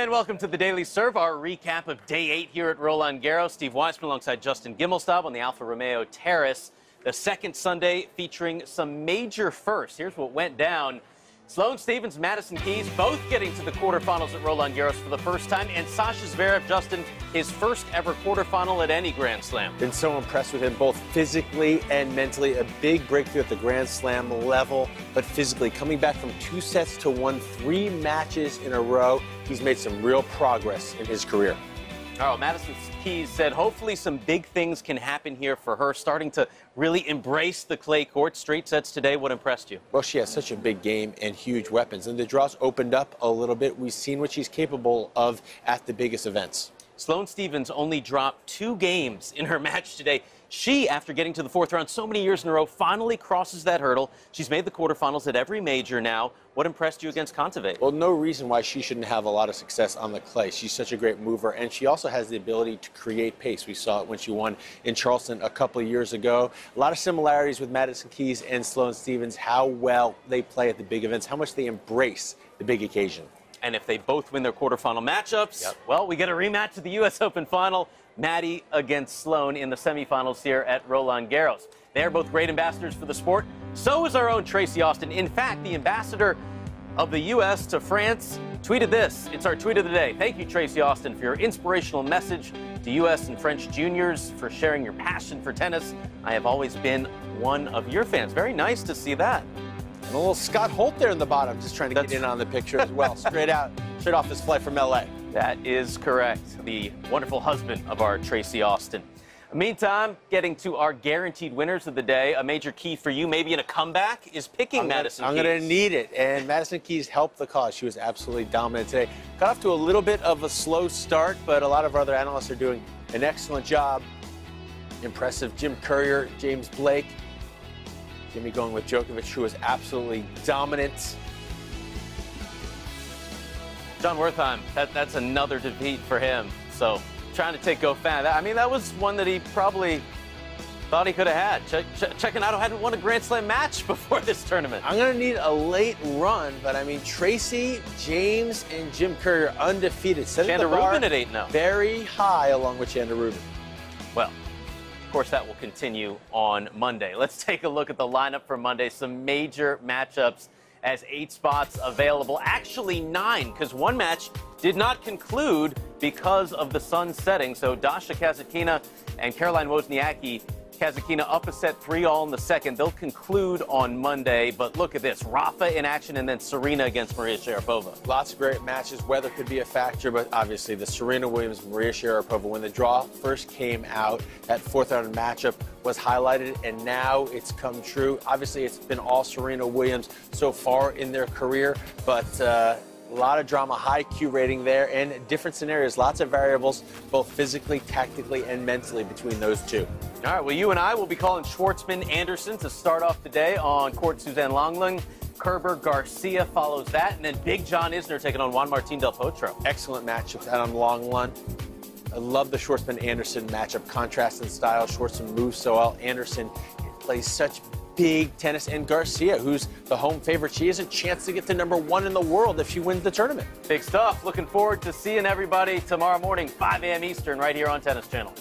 And welcome to the Daily Serve, our recap of Day 8 here at Roland Garros. Steve Weissman alongside Justin Gimelstob on the Alfa Romeo Terrace. The second Sunday featuring some major firsts. Here's what went down. Sloane Stephens, Madison Keys, both getting to the quarterfinals at Roland Garros for the first time. And Sasha Zverev, Justin, his first ever quarterfinal at any Grand Slam. Been so impressed with him both physically and mentally. A big breakthrough at the Grand Slam level, but physically coming back from 2 sets to 1, 3 matches in a row. He's made some real progress in his career. Oh, Madison Keys said hopefully some big things can happen here for her, starting to really embrace the clay court. Straight sets today. What impressed you? Well, she has such a big game and huge weapons, and the draws opened up a little bit. We've seen what she's capable of at the biggest events. Sloane Stephens only dropped 2 games in her match today. She, after getting to the 4th round so many years in a row, finally crosses that hurdle. She's made the quarterfinals at every major now. What impressed you against Kontaveit? Well, no reason why she shouldn't have a lot of success on the clay. She's such a great mover, and she also has the ability to create pace. We saw it when she won in Charleston a couple of years ago. A lot of similarities with Madison Keys and Sloane Stephens, how well they play at the big events, how much they embrace the big occasion. And if they both win their quarterfinal matchups, well, we get a rematch of the U.S. Open final. Maddie against Sloane in the semifinals here at Roland Garros. They are both great ambassadors for the sport. So is our own Tracy Austin. In fact, the ambassador of the U.S. to France tweeted this. It's our tweet of the day. Thank you, Tracy Austin, for your inspirational message to U.S. and French juniors, for sharing your passion for tennis. I have always been one of your fans. Very nice to see that. And a little Scott Holt there in the bottom, just trying to get in on the picture as well. straight off his flight from L.A. That is correct. The wonderful husband of our Tracy Austin. Meantime, getting to our guaranteed winners of the day, a major key for you, maybe in a comeback, is picking Madison Keys. I'm going to need it, and Madison Keys helped the cause. She was absolutely dominant today. Got off to a little bit of a slow start, but a lot of our other analysts are doing an excellent job. Impressive. Jim Courier, James Blake, Jimmy going with Djokovic, who was absolutely dominant. John Wertheim, that's another defeat for him. So trying to take Goffin. I mean, that was one that he probably thought he could have had. Cecchinato hadn't won a Grand Slam match before this tournament. I'm going to need a late run, but I mean, Tracy, James, and Jim Courier undefeated. Setting the bar Rubin at 8-0. Very high along with Chanda Rubin. Well, of course, that will continue on Monday. Let's take a look at the lineup for Monday. Some major matchups as 8 spots available. Actually 9, because one match did not conclude because of the sun setting. So Dasha Kasatkina and Caroline Wozniacki. Kasatkina up a set 3-all in the second. They'll conclude on Monday. But look at this. Rafa in action, and then Serena against Maria Sharapova. Lots of great matches. Weather could be a factor, but obviously the Serena Williams-Maria Sharapova, when the draw first came out, that 4th round matchup was highlighted, and now it's come true. Obviously, it's been all Serena Williams so far in their career, but a lot of drama, high Q rating there, and different scenarios, lots of variables, both physically, tactically, and mentally between those two. All right, well, you and I will be calling Schwartzman Anderson to start off the day on court. Suzanne Lenglen. Kerber Garcia follows that, and then Big John Isner taking on Juan Martín del Potro. Excellent matchups out on Lenglen. I love the Schwartzman-Anderson matchup, contrast in style. Schwartzman moves so well. Anderson plays such big tennis, and Garcia, who's the home favorite, she has a chance to get to #1 in the world if she wins the tournament. Big stuff. Looking forward to seeing everybody tomorrow morning, 5 a.m. Eastern, right here on Tennis Channel.